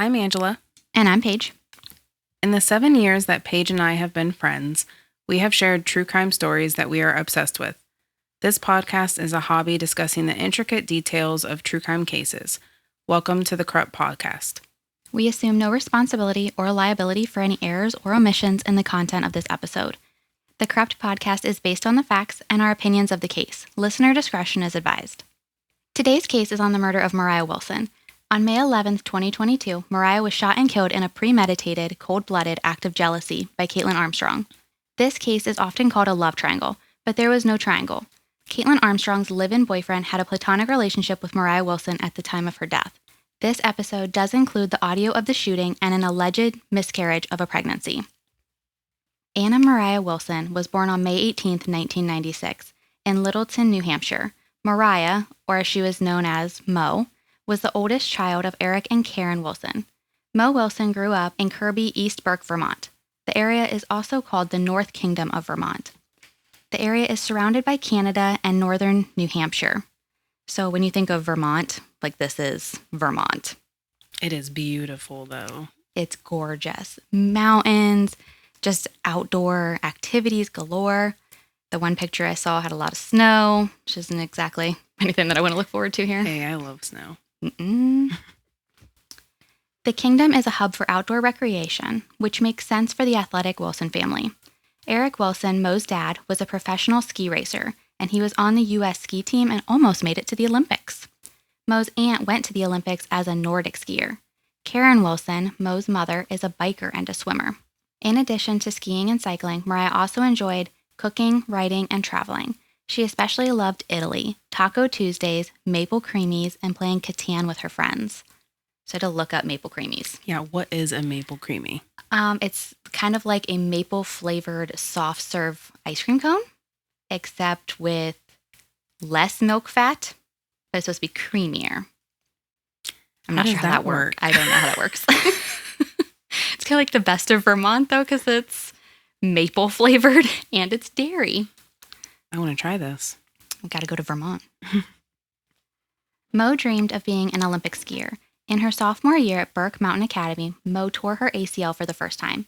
I'm Angela. And I'm Paige. In the 7 years that Paige and I have been friends, we have shared true crime stories that we are obsessed with. This podcast is a hobby discussing the intricate details of true crime cases. Welcome to the corruptpod. We assume no responsibility or liability for any errors or omissions in the content of this episode. The Corrupt Podcast is based on the facts and our opinions of the case. Listener discretion is advised. Today's case is on the murder of Moriah Wilson. On May 11th, 2022, Moriah was shot and killed in a premeditated, cold-blooded act of jealousy by Kaitlin Armstrong. This case is often called a love triangle, but there was no triangle. Kaitlin Armstrong's live-in boyfriend had a platonic relationship with Moriah Wilson at the time of her death. This episode does include the audio of the shooting and an alleged miscarriage of a pregnancy. Anna Moriah Wilson was born on May 18, 1996, in Littleton, New Hampshire. Moriah, or as she was known as Mo, was the oldest child of Eric and Karen Wilson. Mo Wilson grew up in Kirby, East Burke, Vermont. The area is also called the North Kingdom of Vermont. The area is surrounded by Canada and northern New Hampshire. So when you think of Vermont, like this is Vermont. It is beautiful, though. It's gorgeous. Mountains, just outdoor activities galore. The one picture I saw had a lot of snow, which isn't exactly anything that I want to look forward to here. Hey, I love snow. The kingdom is a hub for outdoor recreation, which makes sense for the athletic Wilson family. Eric Wilson, Mo's dad, was a professional ski racer, and he was on the U.S. ski team and almost made it to the Olympics. Mo's aunt went to the Olympics as a Nordic skier. Karen Wilson, Mo's mother, is a biker and a swimmer. In addition to skiing and cycling, Moriah also enjoyed cooking, writing, and traveling. She especially loved Italy, Taco Tuesdays, maple creamies, and playing Catan with her friends. So I had to look up maple creamies. Yeah, what is a maple creamy? It's kind of like a maple-flavored soft serve ice cream cone, except with less milk fat, but it's supposed to be creamier. I'm not sure how that works. I don't know how that works. It's kind of like the best of Vermont, though, because it's maple-flavored and it's dairy. I want to try this. I've got to go to Vermont. Mo dreamed of being an Olympic skier. In her sophomore year at Burke Mountain Academy, Mo tore her ACL for the first time.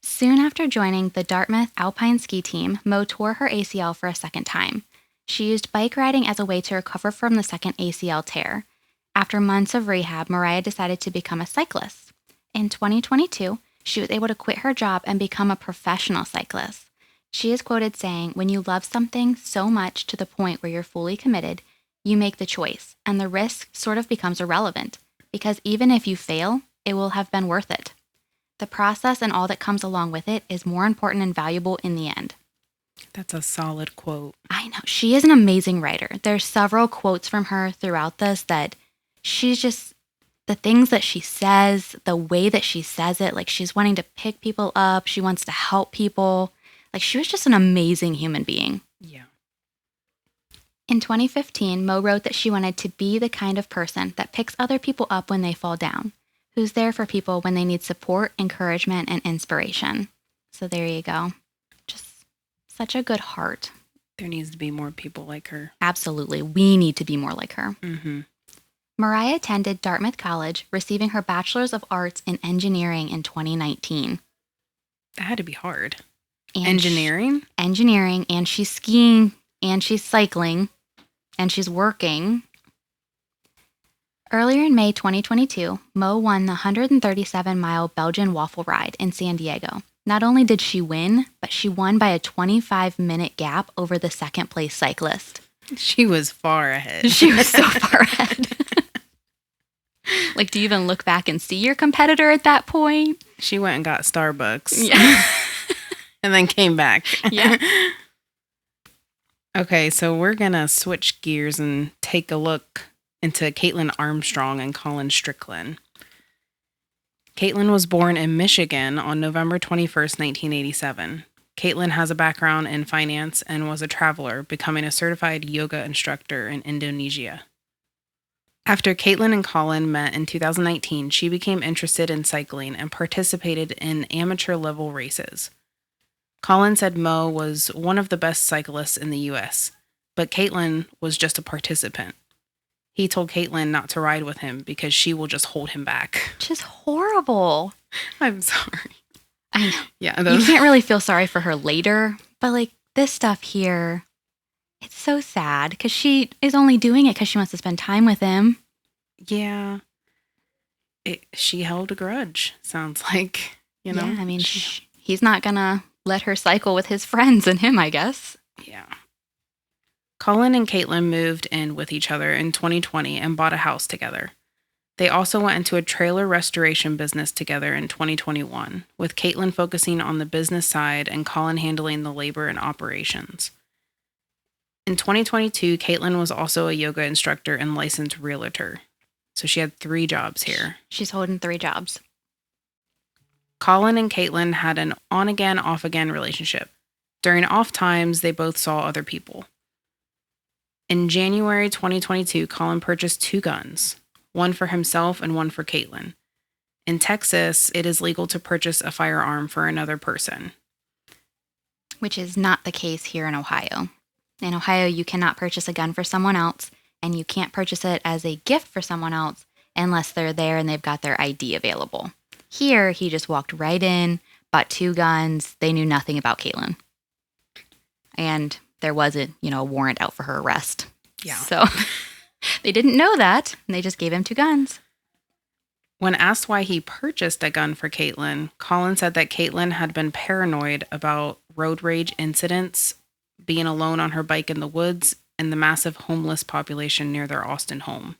Soon after joining the Dartmouth Alpine Ski Team, Mo tore her ACL for a second time. She used bike riding as a way to recover from the second ACL tear. After months of rehab, Moriah decided to become a cyclist. In 2022, she was able to quit her job and become a professional cyclist. She is quoted saying, "When you love something so much to the point where you're fully committed, you make the choice, and the risk sort of becomes irrelevant, because even if you fail, it will have been worth it. The process and all that comes along with it is more important and valuable in the end." That's a solid quote. I know. She is an amazing writer. There's several quotes from her throughout this that she's just, the things that she says, the way that she says it, like she's wanting to pick people up, she wants to help people. Like, she was just an amazing human being. Yeah. In 2015, Mo wrote that she wanted to be the kind of person that picks other people up when they fall down, who's there for people when they need support, encouragement, and inspiration. So there you go. Just such a good heart. There needs to be more people like her. Absolutely. We need to be more like her. Mm-hmm. Moriah attended Dartmouth College, receiving her Bachelor's of Arts in Engineering in 2019. That had to be hard. And Engineering? Engineering, and she's skiing, and she's cycling, and she's working. Earlier in May 2022, Mo won the 137-mile Belgian waffle ride in San Diego. Not only did she win, but she won by a 25-minute gap over the second-place cyclist. She was far ahead. She was so far ahead. Like, do you even look back and see your competitor at that point? She went and got Starbucks. Yeah. And then came back. Yeah. Okay, so we're going to switch gears and take a look into Kaitlin Armstrong and Colin Strickland. Kaitlin was born in Michigan on November 21st, 1987. Kaitlin has a background in finance and was a traveler, becoming a certified yoga instructor in Indonesia. After Kaitlin and Colin met in 2019, she became interested in cycling and participated in amateur-level races. Colin said Mo was one of the best cyclists in the U.S., but Kaitlin was just a participant. He told Kaitlin not to ride with him because she will just hold him back. Just horrible. I'm sorry. I know. Yeah. You can't really feel sorry for her later, but like this stuff here, it's so sad because she is only doing it because she wants to spend time with him. Yeah. She held a grudge, sounds like, you know? Yeah, I mean, he's not going to let her cycle with his friends and him, I guess. Yeah. Colin and Kaitlin moved in with each other in 2020 and bought a house together. They also went into a trailer restoration business together in 2021, with Kaitlin focusing on the business side and Colin handling the labor and operations. In 2022, Kaitlin was also a yoga instructor and licensed realtor. So she had 3 jobs here. She's holding 3 jobs. Colin and Kaitlin had an on-again, off-again relationship. During off times, they both saw other people. In January 2022, Colin purchased 2 guns, one for himself and one for Kaitlin. In Texas, it is legal to purchase a firearm for another person. Which is not the case here in Ohio. In Ohio, you cannot purchase a gun for someone else, and you can't purchase it as a gift for someone else unless they're there and they've got their ID available. Here, he just walked right in, bought 2 guns. They knew nothing about Kaitlin. And there wasn't, a warrant out for her arrest. Yeah. So they didn't know that, and they just gave him 2 guns. When asked why he purchased a gun for Kaitlin, Colin said that Kaitlin had been paranoid about road rage incidents, being alone on her bike in the woods, and the massive homeless population near their Austin home.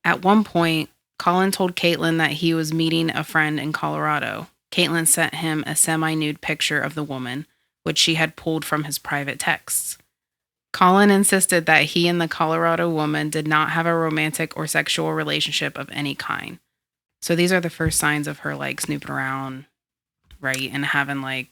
At one point, Colin told Kaitlin that he was meeting a friend in Colorado. Kaitlin sent him a semi-nude picture of the woman, which she had pulled from his private texts. Colin insisted that he and the Colorado woman did not have a romantic or sexual relationship of any kind. So these are the first signs of her snooping around, right? And having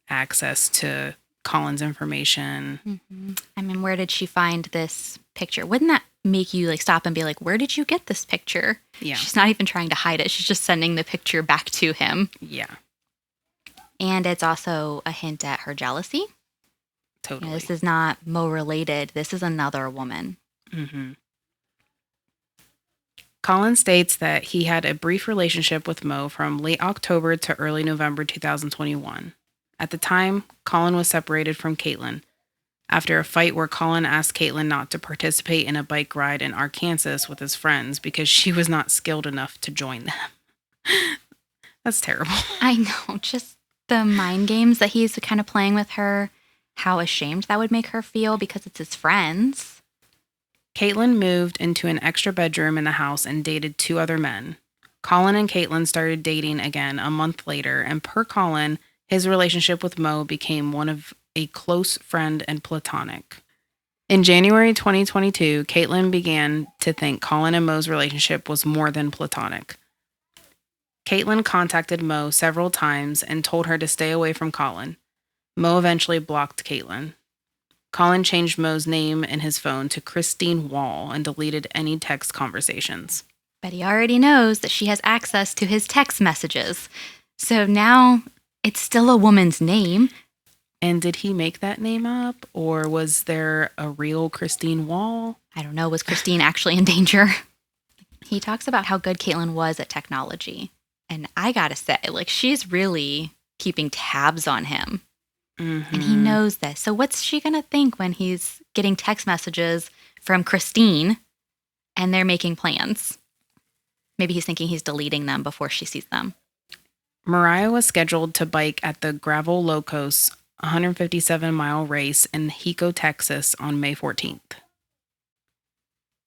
access to Colin's information. Mm-hmm. I mean, where did she find this picture? Wouldn't that make you stop and be like, where did you get this picture? Yeah. She's not even trying to hide it. She's just sending the picture back to him. Yeah. And it's also a hint at her jealousy. Totally. This is not Mo related. This is another woman. Mm-hmm. Colin states that he had a brief relationship with Mo from late October to early November 2021. At the time, Colin was separated from Kaitlin after a fight where Colin asked Kaitlin not to participate in a bike ride in Arkansas with his friends because she was not skilled enough to join them. That's terrible. I know. Just the mind games that he's kind of playing with her, how ashamed that would make her feel because it's his friends. Kaitlin moved into an extra bedroom in the house and dated 2 other men. Colin and Kaitlin started dating again a month later, and per Colin, his relationship with Mo became one of a close friend and platonic. In January 2022, Kaitlin began to think Colin and Mo's relationship was more than platonic. Kaitlin contacted Mo several times and told her to stay away from Colin. Mo eventually blocked Kaitlin. Colin changed Mo's name in his phone to Christine Wall and deleted any text conversations. But he already knows that she has access to his text messages. So now it's still a woman's name. And did he make that name up? Or was there a real Christine Wall? I don't know. Was Christine actually in danger? He talks about how good Kaitlin was at technology. And I gotta say, she's really keeping tabs on him. Mm-hmm. And he knows this. So what's she going to think when he's getting text messages from Christine and they're making plans? Maybe he's thinking he's deleting them before she sees them. Moriah was scheduled to bike at the Gravel Locos 157-mile race in Hico, Texas on May 14th.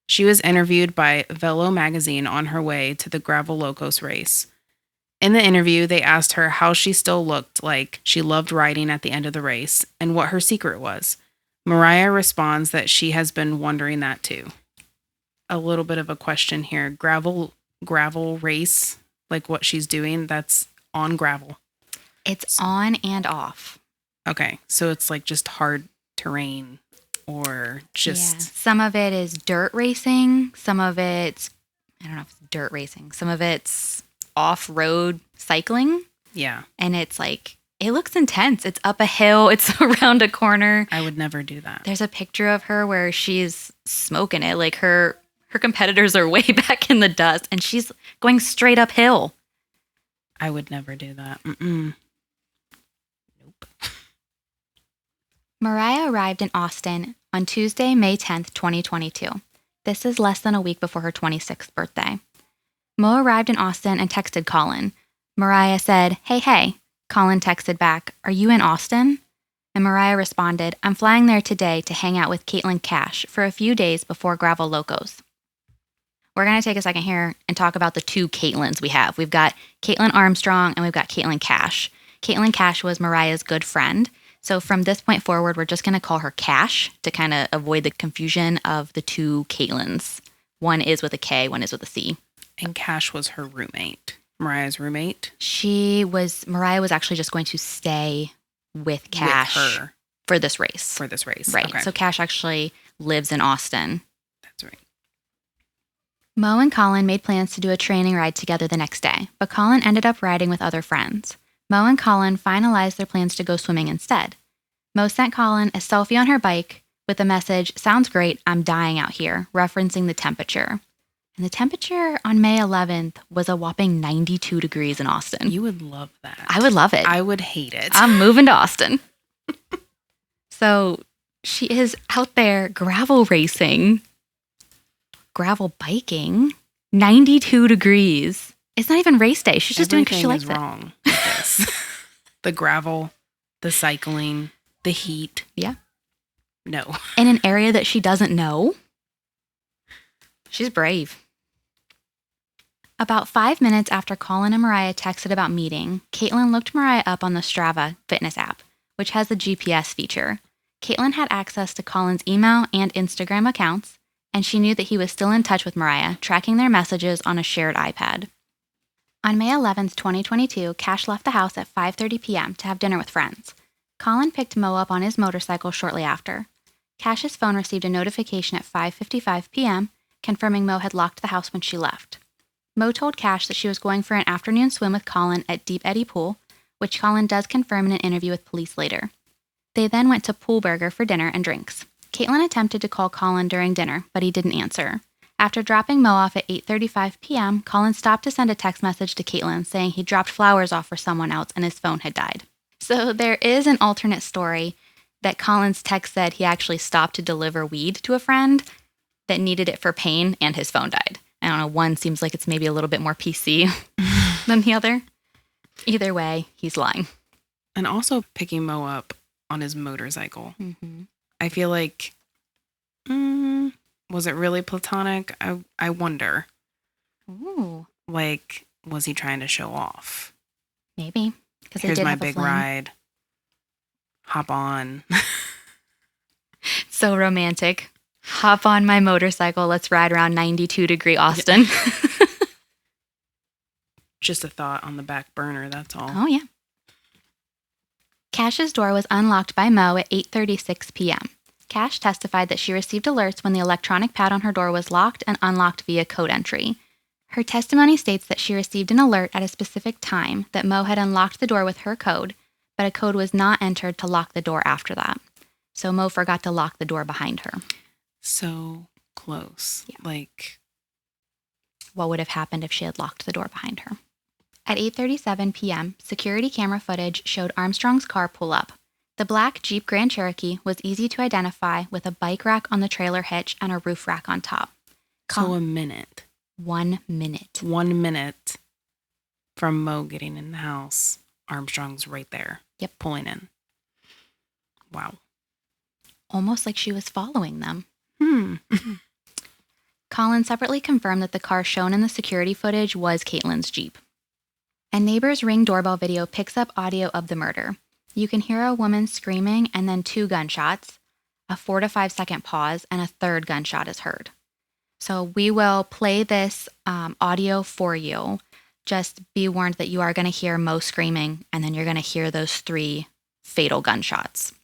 She was interviewed by Velo magazine on her way to the Gravel Locos race. In the interview, they asked her how she still looked like she loved riding at the end of the race and what her secret was. Moriah responds that she has been wondering that too. A little bit of a question here. Gravel race, what she's doing, that's on gravel. It's on and off. Okay, so it's just hard terrain or just... Yeah. Some of it is dirt racing. Some of it's, I don't know if it's dirt racing. Some of it's off-road cycling. Yeah. And it's it looks intense. It's up a hill. It's around a corner. I would never do that. There's a picture of her where she's smoking it. Her Her competitors are way back in the dust, and she's going straight uphill. I would never do that. Nope. Moriah arrived in Austin on Tuesday, May 10th, 2022. This is less than a week before her 26th birthday. Mo arrived in Austin and texted Colin. Moriah said, "Hey." Colin texted back, "Are you in Austin?" And Moriah responded, "I'm flying there today to hang out with Kaitlin Cash for a few days before Gravel Locos." We're going to take a second here and talk about the two Kaitlins we have. We've got Kaitlin Armstrong and we've got Kaitlin Cash. Kaitlin Cash was Moriah's good friend. So from this point forward, we're just going to call her Cash to kind of avoid the confusion of the two Kaitlins. One is with a K, one is with a C. And Cash was her roommate. Moriah's roommate? Moriah was actually just going to stay with Cash with her. For this race. Right. Okay. So Cash actually lives in Austin. That's right. Mo and Colin made plans to do a training ride together the next day, but Colin ended up riding with other friends. Mo and Colin finalized their plans to go swimming instead. Mo sent Colin a selfie on her bike with the message, "Sounds great, I'm dying out here," referencing the temperature. And the temperature on May 11th was a whopping 92 degrees in Austin. You would love that. I would love it. I would hate it. I'm moving to Austin. So she is out there gravel racing, gravel biking, 92 degrees. It's not even race day. She's just doing it because she likes it. Everything is wrong with this. The gravel, the cycling, the heat. Yeah. No. In an area that she doesn't know. She's brave. About 5 minutes after Colin and Moriah texted about meeting, Kaitlin looked Moriah up on the Strava fitness app, which has the GPS feature. Kaitlin had access to Colin's email and Instagram accounts, and she knew that he was still in touch with Moriah, tracking their messages on a shared iPad. On May 11th, 2022, Cash left the house at 5:30 p.m. to have dinner with friends. Colin picked Mo up on his motorcycle shortly after. Cash's phone received a notification at 5:55 p.m., confirming Mo had locked the house when she left. Mo told Cash that she was going for an afternoon swim with Colin at Deep Eddy Pool, which Colin does confirm in an interview with police later. They then went to Pool Burger for dinner and drinks. Kaitlin attempted to call Colin during dinner, but he didn't answer. After dropping Mo off at 8:35 p.m., Colin stopped to send a text message to Kaitlin saying he dropped flowers off for someone else and his phone had died. So there is an alternate story that Colin's text said he actually stopped to deliver weed to a friend that needed it for pain and his phone died. I don't know, one seems like it's maybe a little bit more PC than the other. Either way, he's lying. And also picking Mo up on his motorcycle. Mm-hmm. I feel like, was it really platonic? I wonder. Ooh. Like, was he trying to show off? Maybe. Here's my big ride. Hop on. So romantic. Hop on my motorcycle. Let's ride around 92-degree Austin. Just a thought on the back burner, that's all. Oh, yeah. Cash's door was unlocked by Mo at 8:36 p.m. Cash testified that she received alerts when the electronic pad on her door was locked and unlocked via code entry. Her testimony states that she received an alert at a specific time that Mo had unlocked the door with her code, but a code was not entered to lock the door after that. So Mo forgot to lock the door behind her. So close. Yeah. Like, what would have happened if she had locked the door behind her? At 8:37 p.m., security camera footage showed Armstrong's car pull up. The black Jeep Grand Cherokee was easy to identify with a bike rack on the trailer hitch and a roof rack on top. So a minute. 1 minute. 1 minute from Mo getting in the house. Armstrong's right there. Yep. Pulling in. Wow. Almost like she was following them. Colin separately confirmed that the car shown in the security footage was Kaitlin's Jeep. A neighbor's Ring doorbell video picks up audio of the murder. You can hear a woman screaming and then 2 gunshots, a 4 to 5 second pause, and a third gunshot is heard. So we will play this audio for you. Just be warned that you are going to hear Mo screaming, and then you're going to hear those 3 fatal gunshots.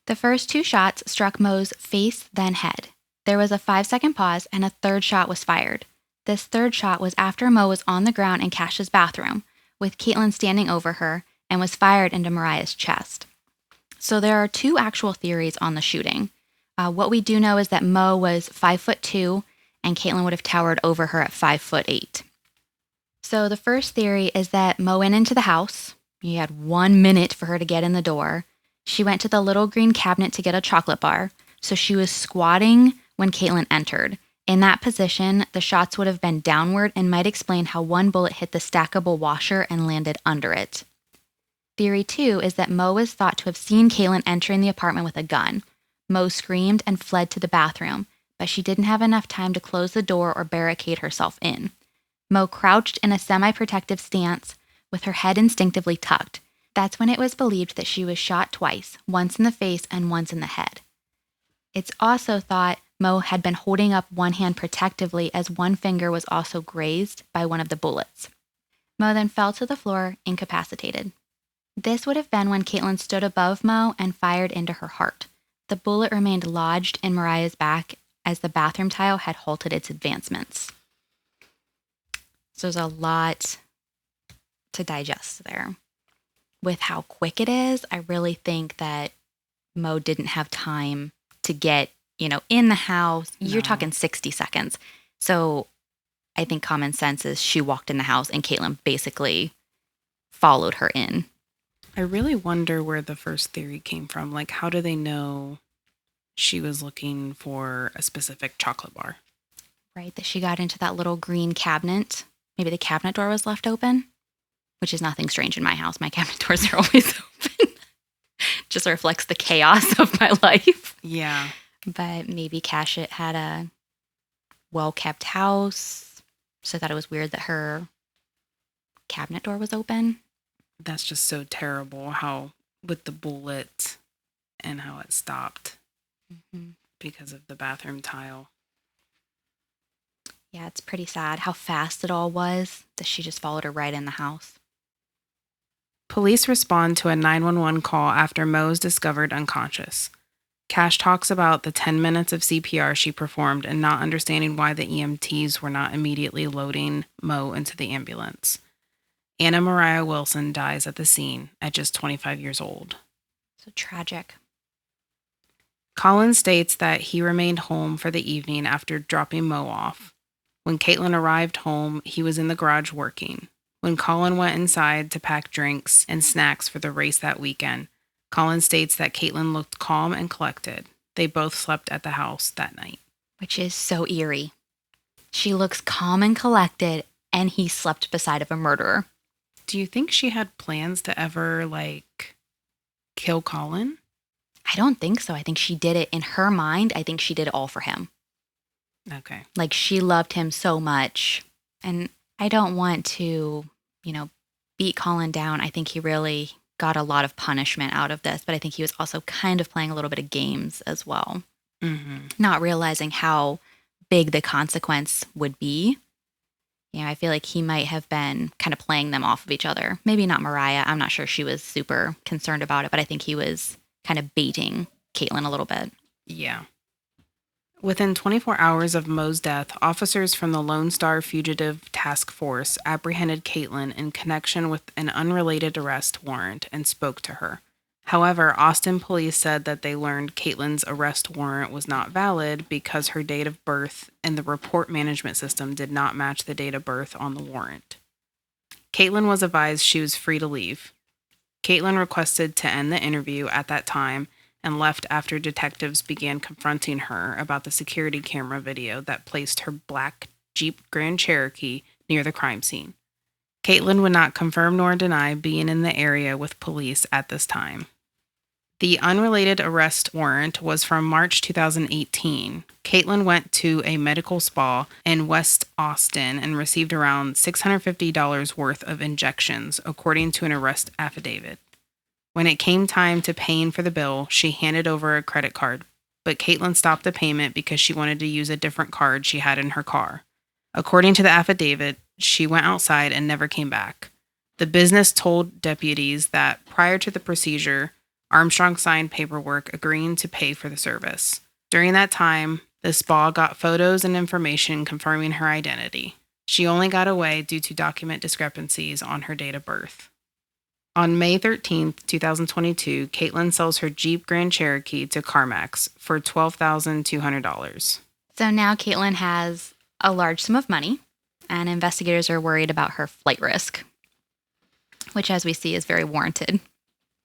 The first 2 shots struck Mo's face, then head. There was a 5-second pause, and a third shot was fired. This third shot was after Mo was on the ground in Cash's bathroom, with Kaitlin standing over her, and was fired into Moriah's chest. So there are two actual theories on the shooting. What we do know is that Mo was 5'2", and Kaitlin would have towered over her at 5'8". So the first theory is that Mo went into the house. He had 1 minute for her to get in the door. She went to the little green cabinet to get a chocolate bar. So she was squatting when Kaitlin entered. In that position, the shots would have been downward and might explain how one bullet hit the stackable washer and landed under it. Theory 2 is that Mo was thought to have seen Kaitlin entering the apartment with a gun. Mo screamed and fled to the bathroom, but she didn't have enough time to close the door or barricade herself in. Mo crouched in a semi-protective stance with her head instinctively tucked. That's when it was believed that she was shot twice, once in the face and once in the head. It's also thought Mo had been holding up one hand protectively as one finger was also grazed by one of the bullets. Mo then fell to the floor, incapacitated. This would have been when Kaitlin stood above Mo and fired into her heart. The bullet remained lodged in Moriah's back as the bathroom tile had halted its advancements. So there's a lot to digest there. With how quick it is, I really think that Mo didn't have time to get, in the house. No. You're talking 60 seconds. So I think common sense is she walked in the house and Kaitlin basically followed her in. I really wonder where the first theory came from. Like, how do they know she was looking for a specific chocolate bar? Right, that she got into that little green cabinet. Maybe the cabinet door was left open, which is nothing strange in my house. My cabinet doors are always open. Just reflects the chaos of my life. Yeah. But maybe Cash had a well-kept house, so I thought it was weird that her cabinet door was open. That's just so terrible how with the bullet and how it stopped because of the bathroom tile. Yeah, it's pretty sad how fast it all was that she just followed her right in the house. Police respond to a 911 call after Mo is discovered unconscious. Cash talks about the 10 minutes of CPR she performed and not understanding why the EMTs were not immediately loading Mo into the ambulance. Moriah Wilson dies at the scene at just 25 years old. So tragic. Colin states that he remained home for the evening after dropping Mo off. When Kaitlin arrived home, he was in the garage working. When Colin went inside to pack drinks and snacks for the race that weekend, Colin states that Kaitlin looked calm and collected. They both slept at the house that night. Which is so eerie. She looks calm and collected, and he slept beside of a murderer. Do you think she had plans to ever, kill Colin? I don't think so. I think she did it in her mind. I think she did it all for him. Okay. She loved him so much. And I don't want to, beat Colin down. I think he really got a lot of punishment out of this, but I think he was also kind of playing a little bit of games as well. Mm-hmm. Not realizing how big the consequence would be. I feel like he might have been kind of playing them off of each other. Maybe not Moriah. I'm not sure she was super concerned about it, but I think he was kind of baiting Kaitlin a little bit. Yeah. Within 24 hours of Mo's death, officers from the Lone Star Fugitive Task Force apprehended Kaitlin in connection with an unrelated arrest warrant and spoke to her. However, Austin police said that they learned Caitlin's arrest warrant was not valid because her date of birth in the report management system did not match the date of birth on the warrant. Kaitlin was advised she was free to leave. Kaitlin requested to end the interview at that time and left after detectives began confronting her about the security camera video that placed her black Jeep Grand Cherokee near the crime scene. Kaitlin would not confirm nor deny being in the area with police at this time. The unrelated arrest warrant was from March 2018. Kaitlin went to a medical spa in West Austin and received around $650 worth of injections, according to an arrest affidavit. When it came time to paying for the bill, she handed over a credit card, but Kaitlin stopped the payment because she wanted to use a different card she had in her car. According to the affidavit, she went outside and never came back. The business told deputies that prior to the procedure, Armstrong signed paperwork agreeing to pay for the service. During that time, the spa got photos and information confirming her identity. She only got away due to document discrepancies on her date of birth. On May 13th, 2022, Kaitlin sells her Jeep Grand Cherokee to CarMax for $12,200. So now Kaitlin has a large sum of money, and investigators are worried about her flight risk, which, as we see, is very warranted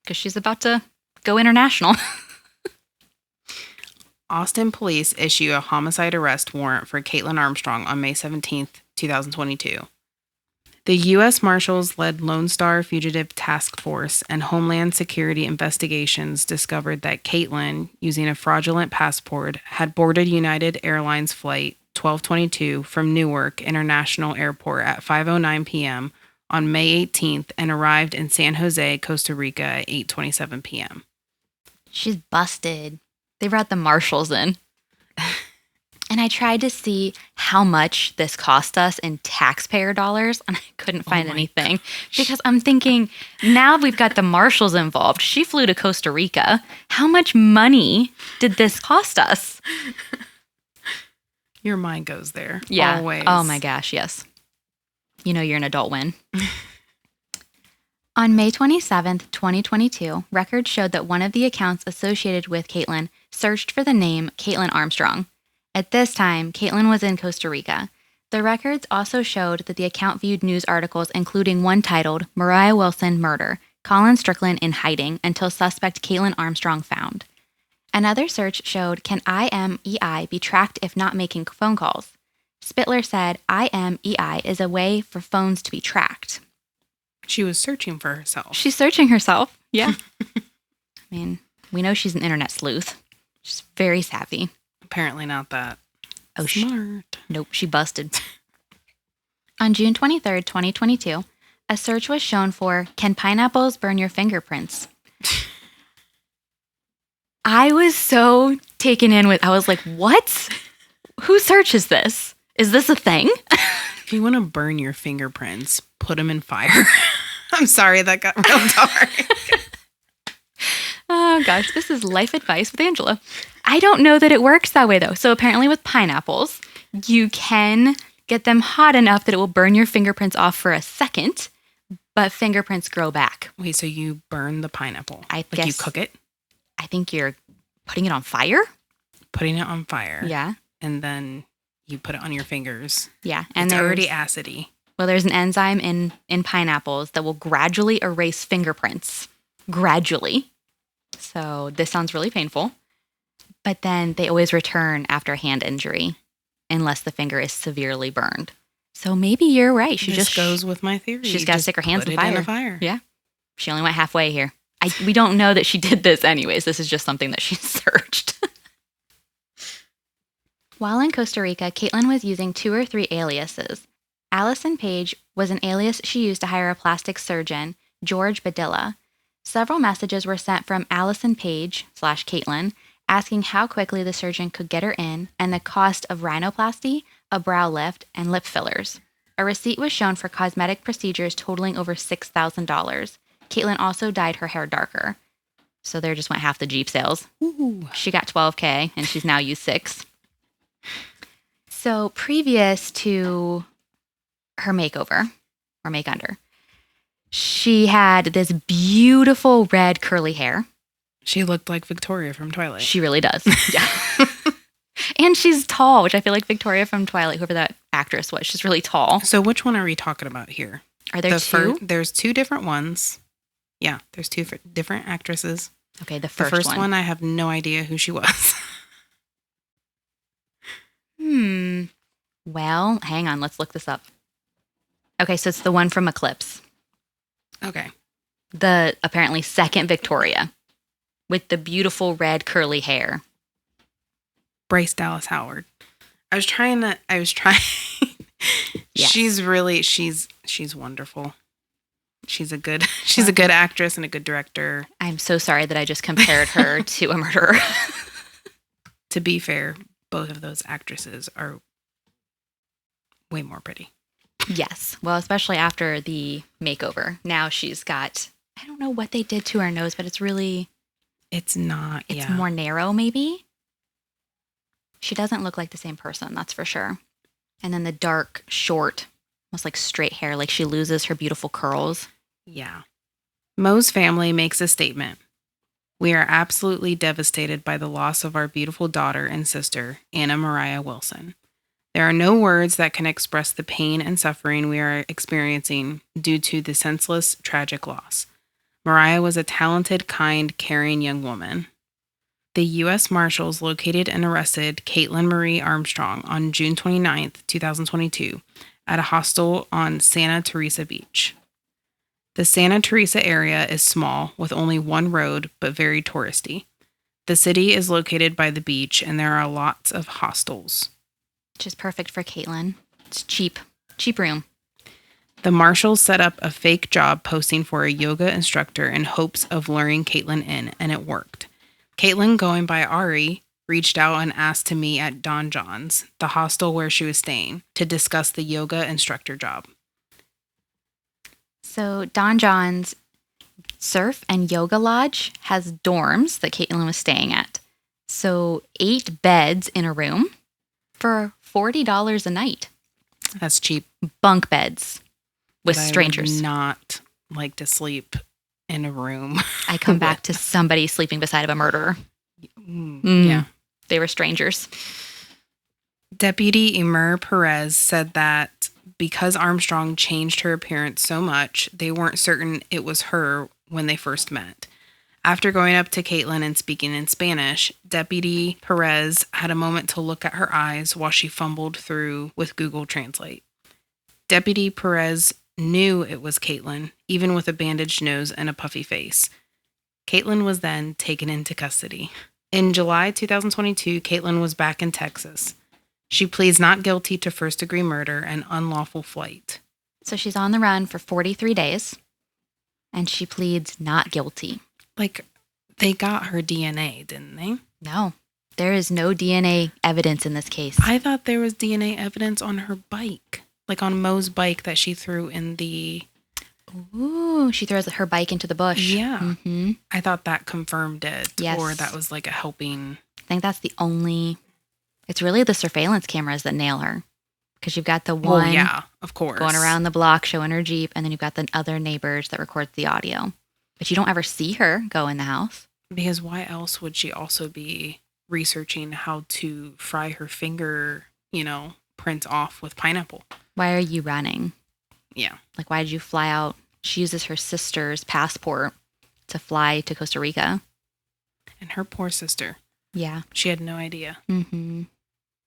because she's about to go international. Austin police issue a homicide arrest warrant for Kaitlin Armstrong on May 17th, 2022. The U.S. Marshals led Lone Star Fugitive Task Force and Homeland Security investigations discovered that Kaitlin, using a fraudulent passport, had boarded United Airlines Flight 1222 from Newark International Airport at 5:09 p.m. on May 18th and arrived in San Jose, Costa Rica at 8:27 p.m. She's busted. They brought the marshals in. And I tried to see how much this cost us in taxpayer dollars, and I couldn't find anything. Because I'm thinking, now we've got the marshals involved. She flew to Costa Rica. How much money did this cost us? Your mind goes there. Yeah. Always. Oh my gosh, yes. You know you're an adult win. On May 27th, 2022, records showed that one of the accounts associated with Kaitlin searched for the name Kaitlin Armstrong. At this time, Kaitlin was in Costa Rica. The records also showed that the account viewed news articles, including one titled, Moriah Wilson Murder, Colin Strickland in Hiding Until Suspect Kaitlin Armstrong Found. Another search showed, Can IMEI be tracked if not making phone calls? Spittler said IMEI is a way for phones to be tracked. She was searching for herself. She's searching herself. Yeah. I mean, we know she's an internet sleuth. She's very savvy. Apparently not that. Oh, smart. Nope, she busted. On June 23rd, 2022, a search was shown for Can Pineapples Burn Your Fingerprints? I was so taken in with, I was like, what? Who searches this? Is this a thing? If you want to burn your fingerprints, put them in fire. I'm sorry, that got real dark. Oh gosh, this is life advice with Angela. I don't know that it works that way though. So apparently with pineapples, you can get them hot enough that it will burn your fingerprints off for a second, but fingerprints grow back. Wait, so you burn the pineapple? I like guess you cook it? I think you're putting it on fire. Putting it on fire. Yeah. And then you put it on your fingers. Yeah. And it's already acidy. Well, there's an enzyme in pineapples that will gradually erase fingerprints. Gradually. So this sounds really painful. But then they always return after a hand injury unless the finger is severely burned. So maybe you're right. She this just goes with my theory. She's got to stick her hands in fire. fire. Yeah. She only went halfway here. We don't know that she did this anyways. This is just something that she searched. While in Costa Rica, Kaitlin was using 2 or 3 aliases. Allison Page was an alias she used to hire a plastic surgeon, George Badilla. Several messages were sent from Allison Page / Kaitlin asking how quickly the surgeon could get her in and the cost of rhinoplasty, a brow lift, and lip fillers. A receipt was shown for cosmetic procedures totaling over $6,000. Kaitlin also dyed her hair darker. So there just went half the Jeep sales. Ooh. She got $12,000 and she's now used $6,000. So previous to her makeover or make under, she had this beautiful red curly hair. She looked like Victoria from Twilight. She really does. Yeah. And she's tall, which I feel like Victoria from Twilight, whoever that actress was, she's really tall. So which one are we talking about here? Are there two? There's 2 different ones. Yeah, there's 2 different actresses. Okay, the first one. one, I have no idea who she was. Well, hang on. Let's look this up. Okay, so it's the one from Eclipse. Okay. The apparently second Victoria with the beautiful red curly hair. Bryce Dallas Howard. I was trying. Yes. She's wonderful. She's a good actress and a good director. I'm so sorry that I just compared her to a murderer. To be fair, both of those actresses are way more pretty. Yes. Well, especially after the makeover. Now she's got, I don't know what they did to her nose, but it's more narrow maybe. She doesn't look like the same person, that's for sure. And then the dark, short almost like straight hair, like she loses her beautiful curls. Yeah. Mo's family makes a statement. We are absolutely devastated by the loss of our beautiful daughter and sister, Anna Moriah Wilson. There are no words that can express the pain and suffering we are experiencing due to the senseless, tragic loss. Moriah was a talented, kind, caring young woman. The U.S. Marshals located and arrested Kaitlin Marie Armstrong on June 29, 2022, at a hostel on Santa Teresa Beach. The Santa Teresa area is small, with only one road, but very touristy. The city is located by the beach, and there are lots of hostels. Which is perfect for Kaitlin. It's cheap room. The marshals set up a fake job posting for a yoga instructor in hopes of luring Kaitlin in, and it worked. Kaitlin, going by Ari, reached out and asked to meet at Don John's, the hostel where she was staying, to discuss the yoga instructor job. So Don John's Surf and Yoga Lodge has dorms that Kaitlin was staying at. So 8 beds in a room for $40 a night. That's cheap. Bunk beds with But strangers. I would not like to sleep in a room. I come back to somebody sleeping beside of a murderer. Yeah. They were strangers. Deputy Emer Perez said that because Armstrong changed her appearance so much, they weren't certain it was her when they first met. After going up to Kaitlin and speaking in Spanish, Deputy Perez had a moment to look at her eyes while she fumbled through with Google Translate. Deputy Perez knew it was Kaitlin, even with a bandaged nose and a puffy face. Kaitlin was then taken into custody. In July 2022, Kaitlin was back in Texas. She pleads not guilty to first-degree murder and unlawful flight. So she's on the run for 43 days, and she pleads not guilty. Like, they got her DNA, didn't they? No, there is no DNA evidence in this case. I thought there was DNA evidence on her bike. Like on Mo's bike that she threw in the... Ooh, she throws her bike into the bush. Yeah. Mm-hmm. I thought that confirmed it. Yes. Or that was like a helping... I think that's the only... It's really the surveillance cameras that nail her. Because you've got the one... Oh, yeah, of course. Going around the block showing her Jeep, and then you've got the other neighbors that record the audio. But you don't ever see her go in the house. Because why else would she also be researching how to fry her finger, print off with pineapple? Why are you running? Yeah. Like, why did you fly out? She uses her sister's passport to fly to Costa Rica. And her poor sister. Yeah. She had no idea. Mm-hmm.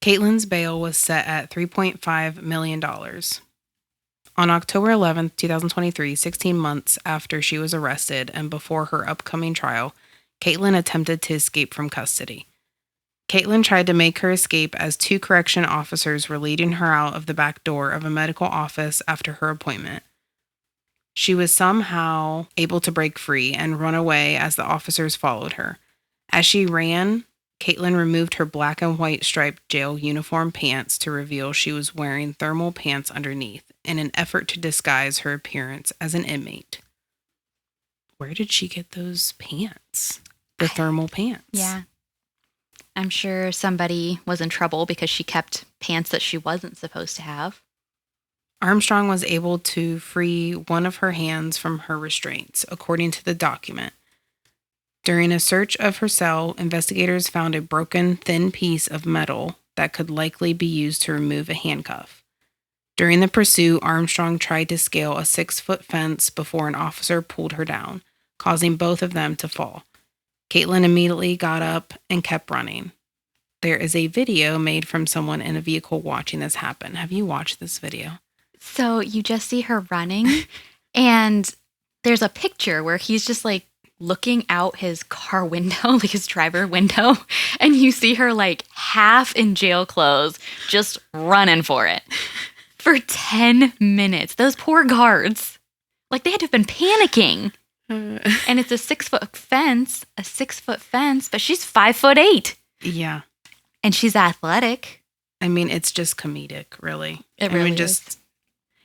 Kaitlin's bail was set at $3.5 million. On October 11th, 2023, 16 months after she was arrested and before her upcoming trial, Kaitlin attempted to escape from custody. Kaitlin tried to make her escape as 2 correction officers were leading her out of the back door of a medical office after her appointment. She was somehow able to break free and run away as the officers followed her. As she ran, Kaitlin removed her black and white striped jail uniform pants to reveal she was wearing thermal pants underneath in an effort to disguise her appearance as an inmate. Where did she get those pants? The thermal pants? Yeah. I'm sure somebody was in trouble because she kept pants that she wasn't supposed to have. Armstrong was able to free one of her hands from her restraints, according to the document. During a search of her cell, investigators found a broken, thin piece of metal that could likely be used to remove a handcuff. During the pursuit, Armstrong tried to scale a 6-foot fence before an officer pulled her down, causing both of them to fall. Kaitlin immediately got up and kept running. There is a video made from someone in a vehicle watching this happen. Have you watched this video? So you just see her running, and there's a picture where he's just like looking out his car window, like his driver window, and you see her like half in jail clothes, just running for it for 10 minutes. Those poor guards, like they had to have been panicking. And it's a 6-foot fence, but she's 5'8". Yeah. And she's athletic. I mean, it's just comedic, really. It really is.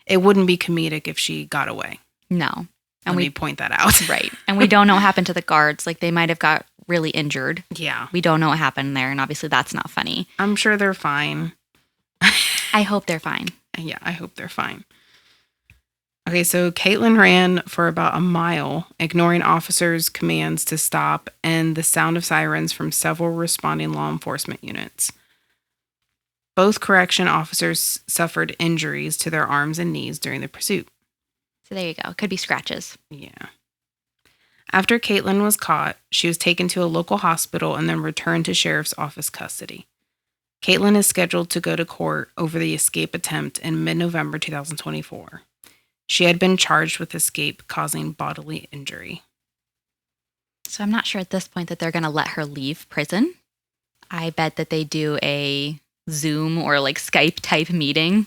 It wouldn't be comedic if she got away. No. And Let me point that out. Right. And we don't know what happened to the guards. Like, they might have got really injured. Yeah. We don't know what happened there. And obviously, that's not funny. I'm sure they're fine. I hope they're fine. Yeah, I hope they're fine. Okay, so Kaitlin ran for about a mile, ignoring officers' commands to stop and the sound of sirens from several responding law enforcement units. Both correction officers suffered injuries to their arms and knees during the pursuit. So there you go. Could be scratches. Yeah. After Kaitlin was caught, she was taken to a local hospital and then returned to sheriff's office custody. Kaitlin is scheduled to go to court over the escape attempt in mid-November 2024. She had been charged with escape causing bodily injury. So I'm not sure at this point that they're going to let her leave prison. I bet that they do a Zoom or like Skype type meeting.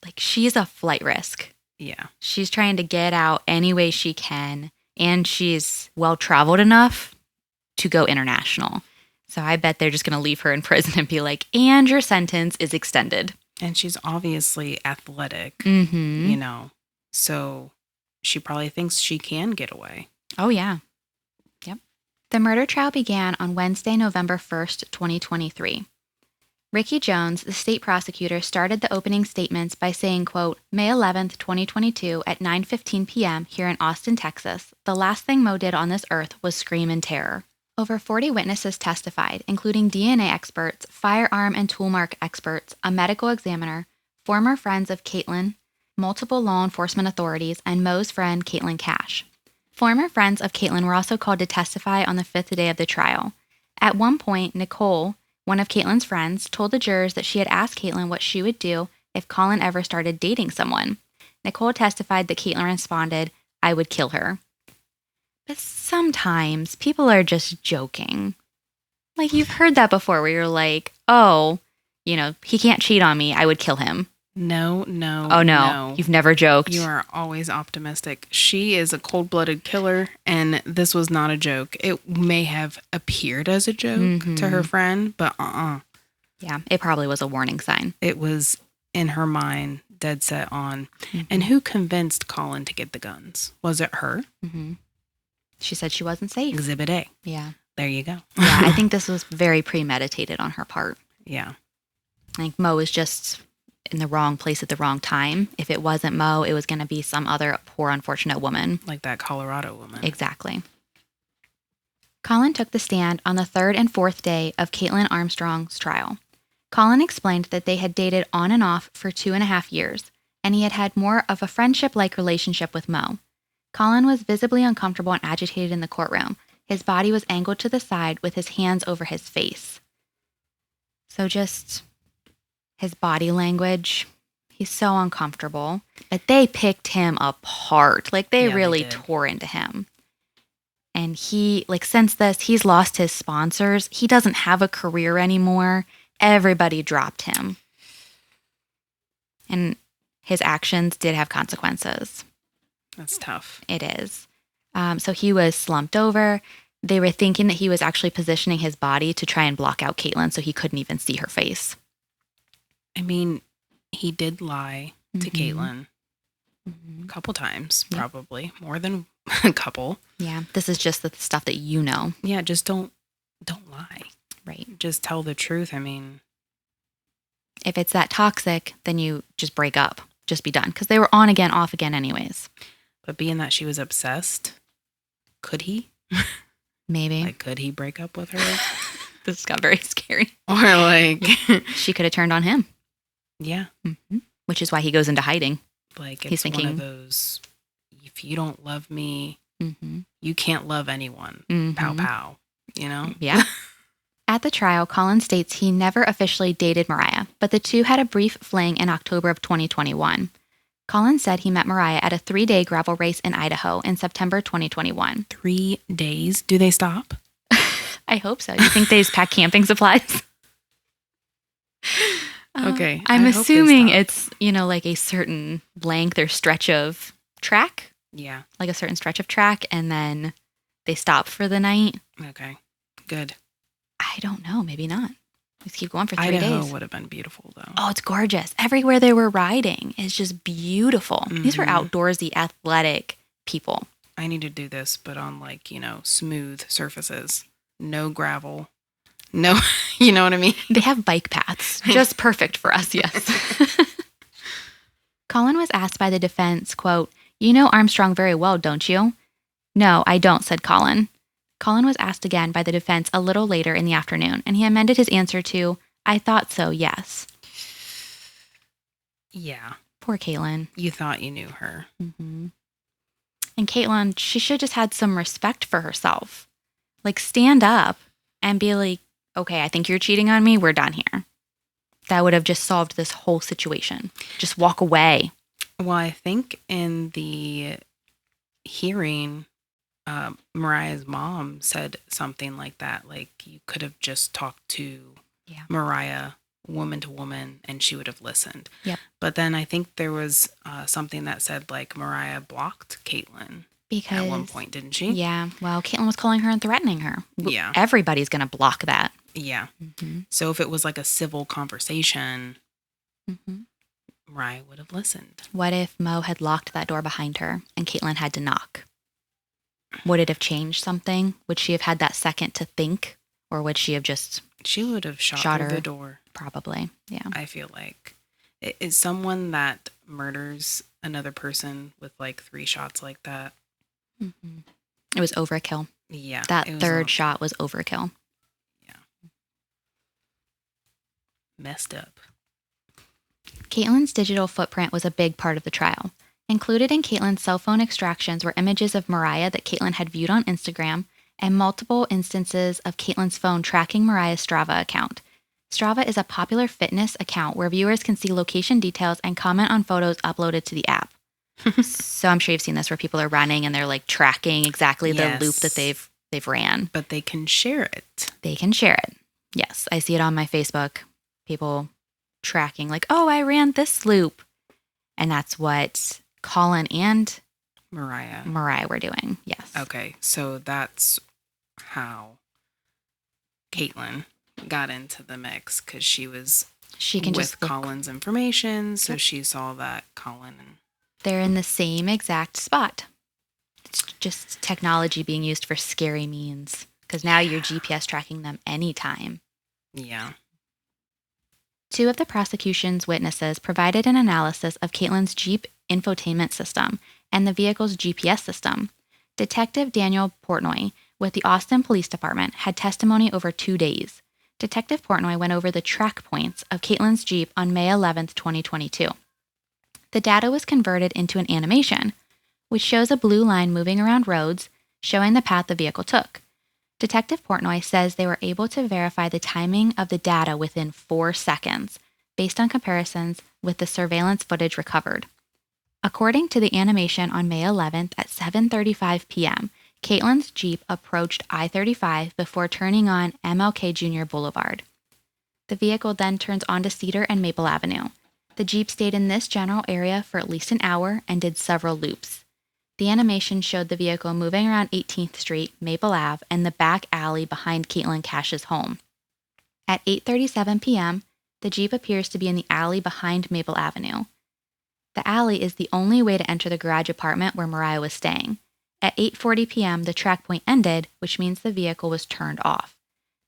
Like, she's a flight risk. Yeah. She's trying to get out any way she can, and she's well-traveled enough to go international. So I bet they're just going to leave her in prison and be like, and your sentence is extended. And she's obviously athletic, Mm-hmm. you know, so she probably thinks she can get away. Oh, yeah. Yep. The murder trial began on Wednesday, November 1st, 2023. Ricky Jones, the state prosecutor, started the opening statements by saying, quote, May 11th, 2022 at 9:15 p.m. here in Austin, Texas, the last thing Mo did on this earth was scream in terror. Over 40 witnesses testified, including DNA experts, firearm and tool mark experts, a medical examiner, former friends of Kaitlin, multiple law enforcement authorities, and Mo's friend, Kaitlin Cash. Former friends of Kaitlin were also called to testify on the fifth day of the trial. At one point, Nicole, one of Caitlin's friends, told the jurors that she had asked Kaitlin what she would do if Colin ever started dating someone. Nicole testified that Kaitlin responded, I would kill her. But sometimes people are just joking. Like, you've heard that before where you're like, oh, you know, he can't cheat on me. I would kill him. No. Oh, no. You've never joked. You are always optimistic. She is a cold-blooded killer, and this was not a joke. It may have appeared as a joke to her friend, but Yeah, it probably was a warning sign. It was in her mind, dead set on. And who convinced Colin to get the guns? Was it her? Mm-hmm. She said she wasn't safe. Exhibit A. Yeah. There you go. Yeah, I think this was very premeditated on her part. Yeah. I think Mo was just in the wrong place at the wrong time. If it wasn't Mo, it was going to be some other poor, unfortunate woman. Like that Colorado woman. Exactly. Colin took the stand on the third and fourth day of Kaitlin Armstrong's trial. Colin explained that they had dated on and off for 2.5 years, and he had had more of a friendship-like relationship with Mo. Colin was visibly uncomfortable and agitated in the courtroom. His body was angled to the side with his hands over his face. So just his body language, he's so uncomfortable. But they picked him apart. Like, they really tore into him. And he, like, since this, he's lost his sponsors. He doesn't have a career anymore. Everybody dropped him. And his actions did have consequences. That's tough. It is. So he was slumped over. They were thinking that he was actually positioning his body to try and block out Kaitlin so he couldn't even see her face. I mean, he did lie to Kaitlin a couple times, probably. More than a couple. Yeah, this is just the stuff that you know. Yeah, just don't lie. Right. Just tell the truth. I mean, if it's that toxic, then you just break up. Just be done. Because they were on again, off again anyways. But being that she was obsessed, could he? Maybe. Like, could he break up with her? This got very scary. Or like... she could have turned on him. Yeah. Which is why he goes into hiding. Like, it's He's thinking, one of those, if you don't love me, you can't love anyone. Pow, pow. You know? Yeah. At the trial, Colin states he never officially dated Moriah, but the two had a brief fling in October of 2021. Colin said he met Moriah at a 3-day gravel race in Idaho in September 2021. 3 days? Do they stop? I hope so. You think they just pack camping supplies? Okay. I'm assuming it's, like a certain length or stretch of track. Yeah. Like a certain stretch of track, and then they stop for the night. Okay. Good. I don't know. Maybe not. Let's keep going for 3 days. Idaho would have been beautiful, though. Oh, it's gorgeous. Everywhere they were riding is just beautiful. These were outdoorsy, athletic people. I need to do this, but on smooth surfaces. No gravel. No, you know what I mean? They have bike paths. Just perfect for us, yes. Colin was asked by the defense, quote, "You know Armstrong very well, don't you?" "No, I don't," said Colin. Colin was asked again by the defense a little later in the afternoon, and he amended his answer to, "I thought so, yes." Yeah. Poor Kaitlin. You thought you knew her. Mm-hmm. And Kaitlin, she should just had some respect for herself. Like, stand up and be like, okay, I think you're cheating on me. We're done here. That would have just solved this whole situation. Just walk away. Well, I think in the hearing, Moriah's mom said something like that. Like, you could have just talked to Moriah woman to woman and she would have listened. Yep. But then I think there was something that said, like, Moriah blocked Kaitlin at one point, didn't she? Yeah. Well, Kaitlin was calling her and threatening her. Yeah. Everybody's going to block that. Yeah. Mm-hmm. So if it was like a civil conversation, mm-hmm. Moriah would have listened. What if Mo had locked that door behind her and Kaitlin had to knock? Would it have changed something? Would she have had that second to think? Or would she have just... She would have shot her the door. Probably, yeah. I feel like. Is someone that murders another person with like 3 shots like that? Mm-hmm. It was overkill. Yeah. That third shot was overkill. Yeah. Messed up. Kaitlin's digital footprint was a big part of the trial. Included in Kaitlin's cell phone extractions were images of Moriah that Kaitlin had viewed on Instagram and multiple instances of Caitlin's phone tracking Moriah's Strava account. Strava is a popular fitness account where viewers can see location details and comment on photos uploaded to the app. So I'm sure you've seen this where people are running and they're like tracking exactly the loop that they've ran. But they can share it. They can share it. Yes, I see it on my Facebook. People tracking like, oh, I ran this loop. And that's what Colin and Moriah were doing. Yes. Okay, so that's how Kaitlin got into the mix because she can with just Colin's information. So she saw that Colin and they're in the same exact spot. It's just technology being used for scary means because now you're GPS tracking them anytime. Yeah. 2 of the prosecution's witnesses provided an analysis of Caitlin's Jeep infotainment system and the vehicle's GPS system. Detective Daniel Portnoy with the Austin Police Department had testimony over 2 days. Detective Portnoy went over the track points of Caitlin's Jeep on May 11th, 2022. The data was converted into an animation, which shows a blue line moving around roads, showing the path the vehicle took. Detective Portnoy says they were able to verify the timing of the data within 4 seconds, based on comparisons with the surveillance footage recovered. According to the animation on May 11th at 7:35 p.m., Caitlin's Jeep approached I-35 before turning on MLK Jr. Boulevard. The vehicle then turns onto Cedar and Maple Avenue. The Jeep stayed in this general area for at least an hour and did several loops. The animation showed the vehicle moving around 18th Street, Maple Ave, and the back alley behind Kaitlin Cash's home. At 8:37 p.m., the Jeep appears to be in the alley behind Maple Avenue. The alley is the only way to enter the garage apartment where Moriah was staying. At 8:40 p.m., the track point ended, which means the vehicle was turned off.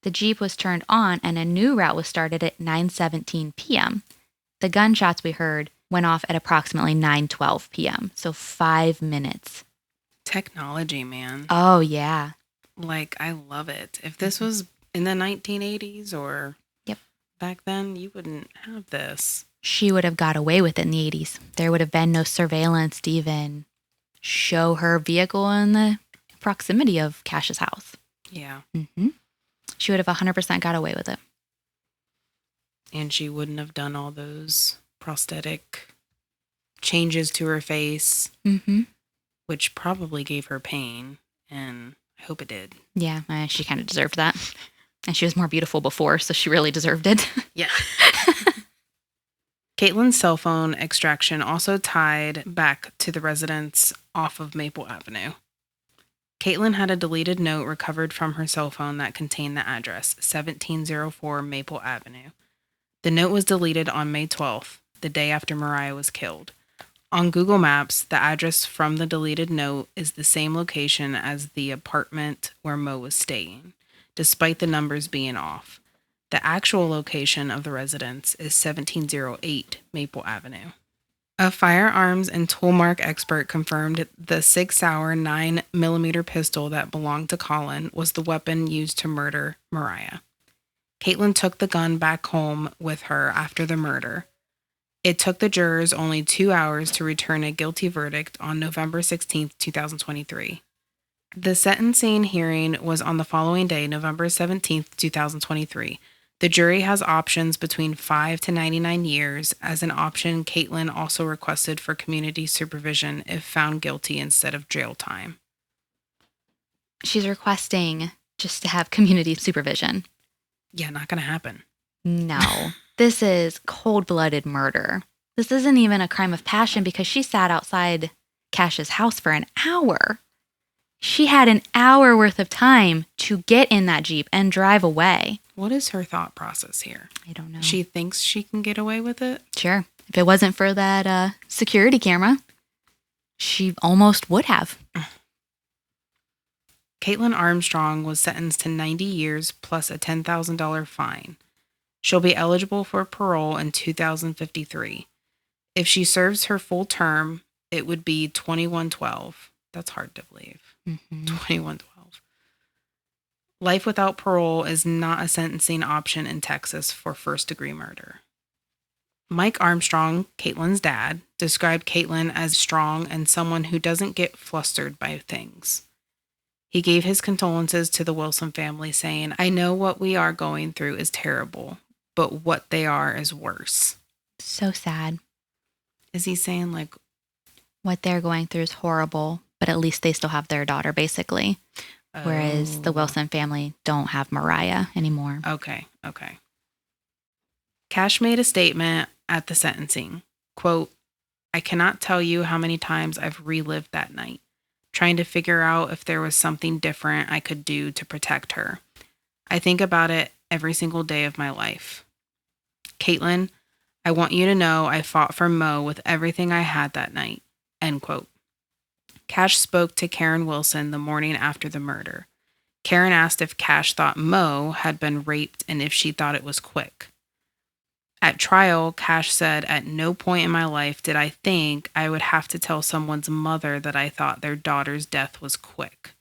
The Jeep was turned on and a new route was started at 9:17 p.m. The gunshots we heard went off at approximately 9:12 p.m., so 5 minutes. Technology, man. Oh, yeah. Like, I love it. If this was in the 1980s or back then, you wouldn't have this. She would have got away with it in the 80s. There would have been no surveillance to even show her vehicle in the proximity of Cash's house. Yeah. Mm-hmm. She would have 100% got away with it. And she wouldn't have done all those prosthetic changes to her face, which probably gave her pain, and I hope it did. Yeah, she kind of deserved that. And she was more beautiful before, so she really deserved it. Yeah. Caitlin's cell phone extraction also tied back to the residence off of Maple Avenue. Kaitlin had a deleted note recovered from her cell phone that contained the address, 1704 Maple Avenue. The note was deleted on May 12th, the day after Moriah was killed. On Google Maps, the address from the deleted note is the same location as the apartment where Mo was staying, despite the numbers being off. The actual location of the residence is 1708 Maple Avenue. A firearms and toolmark expert confirmed the 6-hour 9mm pistol that belonged to Colin was the weapon used to murder Moriah. Kaitlin took the gun back home with her after the murder. It took the jurors only 2 hours to return a guilty verdict on November 16, 2023. The sentencing hearing was on the following day, November 17, 2023. The jury has options between 5 to 99 years. As an option, Kaitlin also requested for community supervision if found guilty instead of jail time. She's requesting just to have community supervision. Yeah, not going to happen. No, this is cold-blooded murder. This isn't even a crime of passion because she sat outside Cash's house for an hour. She had an hour worth of time to get in that Jeep and drive away. What is her thought process here? I don't know. She thinks she can get away with it? Sure. If it wasn't for that security camera, she almost would have. Kaitlin Armstrong was sentenced to 90 years plus a $10,000 fine. She'll be eligible for parole in 2053. If she serves her full term, it would be 2112. That's hard to believe. 2112. Life without parole is not a sentencing option in Texas for first-degree murder. Mike Armstrong, Kaitlin's dad, described Kaitlin as strong and someone who doesn't get flustered by things. He gave his condolences to the Wilson family, saying, "I know what we are going through is terrible, but what they are is worse." So sad. Is he saying, like, what they're going through is horrible, but at least they still have their daughter, basically. Whereas the Wilson family don't have Moriah anymore. Okay. Cash made a statement at the sentencing. Quote, "I cannot tell you how many times I've relived that night, trying to figure out if there was something different I could do to protect her. I think about it every single day of my life. Kaitlin, I want you to know I fought for Mo with everything I had that night." End quote. Cash spoke to Karen Wilson the morning after the murder. Karen asked if Cash thought Mo had been raped and if she thought it was quick. At trial, Cash said, "At no point in my life did I think I would have to tell someone's mother that I thought their daughter's death was quick.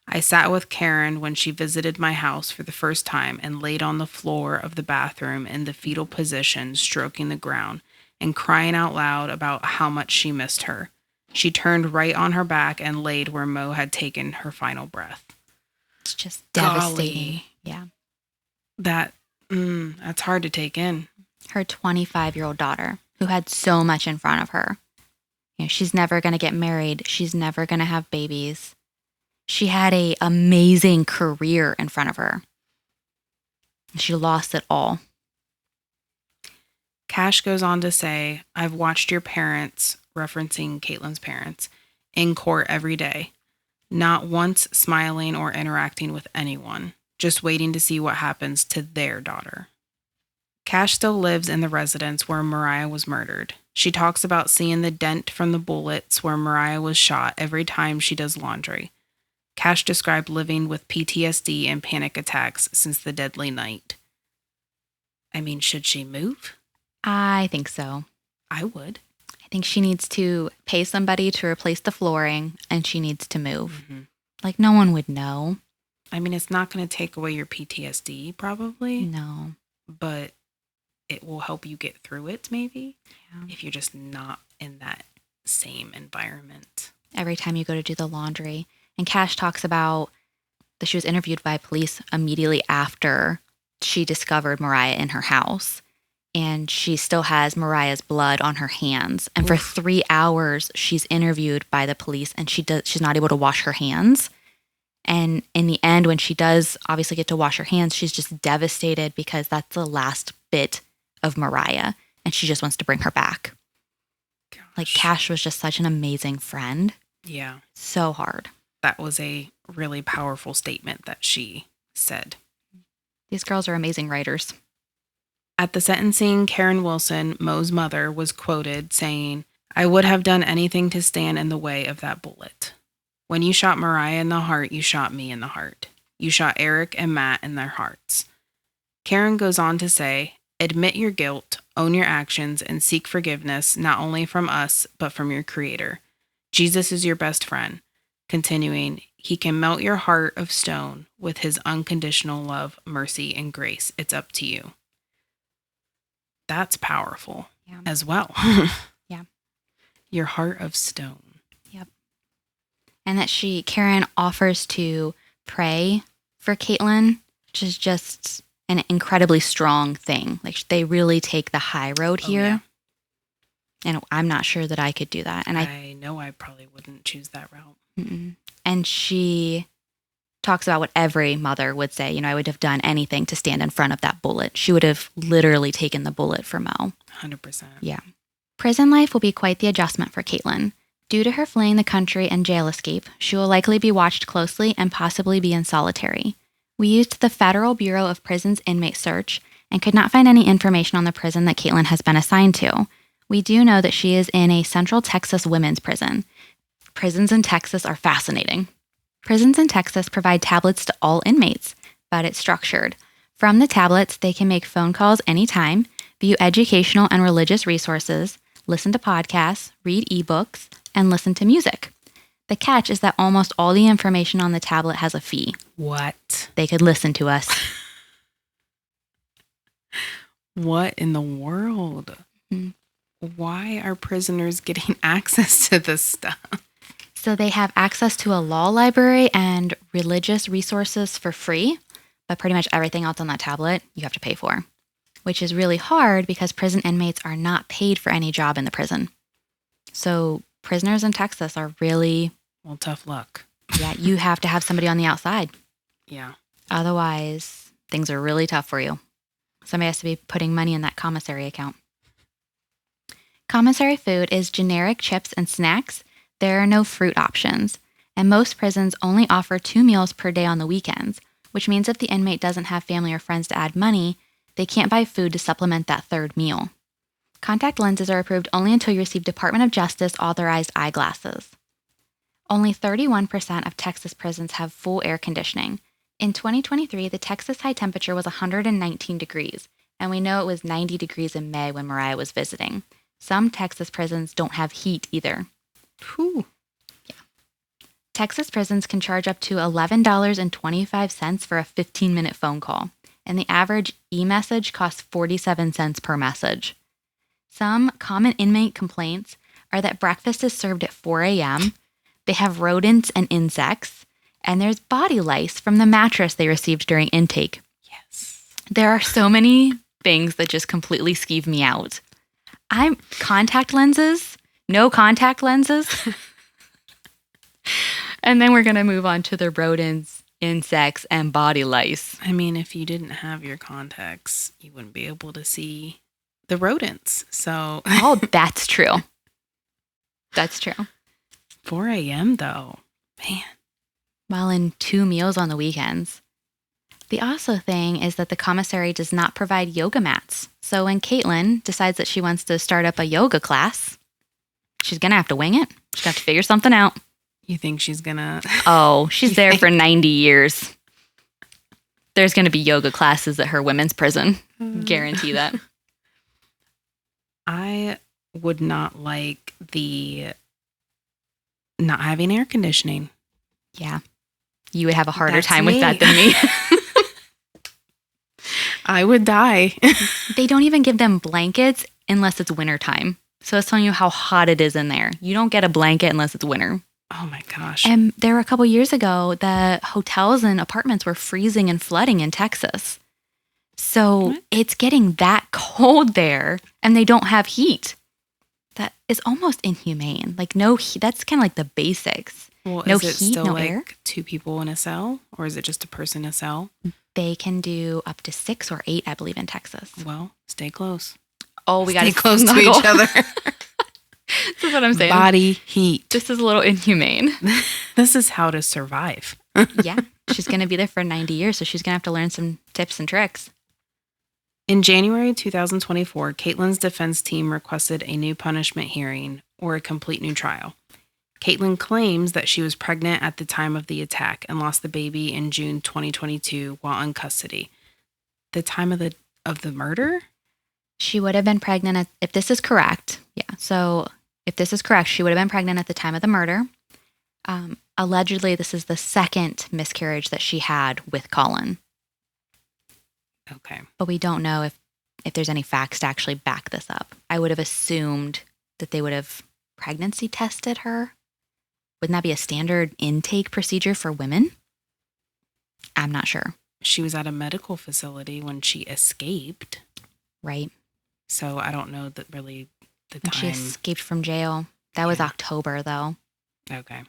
I sat with Karen when she visited my house for the first time and laid on the floor of the bathroom in the fetal position, stroking the ground and crying out loud about how much she missed her. She turned right on her back and laid where Mo had taken her final breath." It's just devastating. Golly. Yeah. That's hard to take in. Her 25-year-old daughter, who had so much in front of her. You know, she's never going to get married. She's never going to have babies. She had an amazing career in front of her. She lost it all. Cash goes on to say, "I've watched your parents," referencing Kaitlin's parents, "in court every day. Not once smiling or interacting with anyone, just waiting to see what happens to their daughter." Cash still lives in the residence where Moriah was murdered. She talks about seeing the dent from the bullets where Moriah was shot every time she does laundry. Cash described living with PTSD and panic attacks since the deadly night. I mean, should she move? I think so. I would. I think she needs to pay somebody to replace the flooring, and she needs to move. Mm-hmm. Like, no one would know. I mean, it's not going to take away your PTSD, probably. No. But it will help you get through it, maybe, if you're just not in that same environment. Every time you go to do the laundry. And Cash talks about that she was interviewed by police immediately after she discovered Moriah in her house. And she still has Moriah's blood on her hands. And for 3 hours, she's interviewed by the police, and she's not able to wash her hands. And in the end, when she does obviously get to wash her hands, she's just devastated because that's the last bit of Moriah, and she just wants to bring her back. Gosh. Like, Cash was just such an amazing friend. Yeah. So hard. That was a really powerful statement that she said. These girls are amazing writers. At the sentencing, Karen Wilson, Mo's mother, was quoted saying, "I would have done anything to stand in the way of that bullet. When you shot Moriah in the heart, you shot me in the heart. You shot Eric and Matt in their hearts." Karen goes on to say, Admit your guilt, own your actions, and seek forgiveness not only from us, but from your Creator. Jesus is your best friend. Continuing, he can melt your heart of stone with his unconditional love, mercy, and grace. It's up to you. That's powerful as well. Yeah. Your heart of stone. Yep. And that Karen offers to pray for Kaitlin, which is just an incredibly strong thing. Like, they really take the high road here. Yeah. And I'm not sure that I could do that. And I know I probably wouldn't choose that route. Mm-mm. And she talks about what every mother would say. I would have done anything to stand in front of that bullet. She would have literally taken the bullet for Mo. 100%. Yeah. Prison life will be quite the adjustment for Kaitlin. Due to her fleeing the country and jail escape, she will likely be watched closely and possibly be in solitary. We used the Federal Bureau of Prisons inmate search and could not find any information on the prison that Kaitlin has been assigned to. We do know that she is in a Central Texas women's prison. Prisons in Texas are fascinating. Prisons in Texas provide tablets to all inmates, but it's structured. From the tablets, they can make phone calls anytime, view educational and religious resources, listen to podcasts, read ebooks, and listen to music. The catch is that almost all the information on the tablet has a fee. What? They could listen to us. What in the world? Mm-hmm. Why are prisoners getting access to this stuff? So they have access to a law library and religious resources for free, but pretty much everything else on that tablet you have to pay for, which is really hard because prison inmates are not paid for any job in the prison. So prisoners in Texas are really... Well, tough luck. Yeah, you have to have somebody on the outside. Yeah. Otherwise, things are really tough for you. Somebody has to be putting money in that commissary account. Commissary food is generic chips and snacks. There are no fruit options, and most prisons only offer 2 meals per day on the weekends, which means if the inmate doesn't have family or friends to add money, they can't buy food to supplement that third meal. Contact lenses are approved only until you receive Department of Justice authorized eyeglasses. Only 31% of Texas prisons have full air conditioning. In 2023, the Texas high temperature was 119 degrees, and we know it was 90 degrees in May when Moriah was visiting. Some Texas prisons don't have heat either. Whew. Yeah. Texas prisons can charge up to $11.25 for a 15-minute phone call, and the average e-message costs 47 cents per message. Some common inmate complaints are that breakfast is served at 4 a.m., they have rodents and insects, and there's body lice from the mattress they received during intake. Yes. There are so many things that just completely skeeve me out. I'm contact lenses, no contact lenses. And then we're going to move on to the rodents, insects, and body lice. I mean, if you didn't have your contacts, you wouldn't be able to see the rodents. So, Oh, that's true. That's true. 4 a.m. though, man. While in 2 meals on the weekends. The also thing is that the commissary does not provide yoga mats. So when Kaitlin decides that she wants to start up a yoga class, she's going to have to wing it. She's got to figure something out. You think she's gonna? Oh, she's there for 90 years. There's going to be yoga classes at her women's prison. Guarantee that. I would not like the not having air conditioning. Yeah. You would have a harder That's time me. with that than me. I would die. They don't even give them blankets unless it's wintertime. So it's telling you how hot it is in there. You don't get a blanket unless it's winter. Oh my gosh. And there were a couple years ago, the hotels and apartments were freezing and flooding in Texas. So What? It's getting that cold there, and they don't have heat. That is almost inhumane. Like, no heat. That's kind of like the basics. Well, no is it heat, still no like air? 2 people in a cell, or is it just a person in a cell? They can do up to 6 or 8, I believe, in Texas. Well, stay close. Oh, we got Stay close to each other. This is what I'm saying. Body heat. This is a little inhumane. This is how to survive. Yeah. She's going to be there for 90 years, so she's going to have to learn some tips and tricks. In January 2024, Kaitlin's defense team requested a new punishment hearing or a complete new trial. Kaitlin claims that she was pregnant at the time of the attack and lost the baby in June 2022 while in custody. The time of the murder? She would have been pregnant if this is correct. Yeah. So if this is correct, she would have been pregnant at the time of the murder. Allegedly, this is the second miscarriage that she had with Colin. Okay. But we don't know if there's any facts to actually back this up. I would have assumed that they would have pregnancy tested her. Wouldn't that be a standard intake procedure for women? I'm not sure. She was at a medical facility when she escaped. Right. So I don't know that really the When time. she escaped from jail. That was October, though. Okay.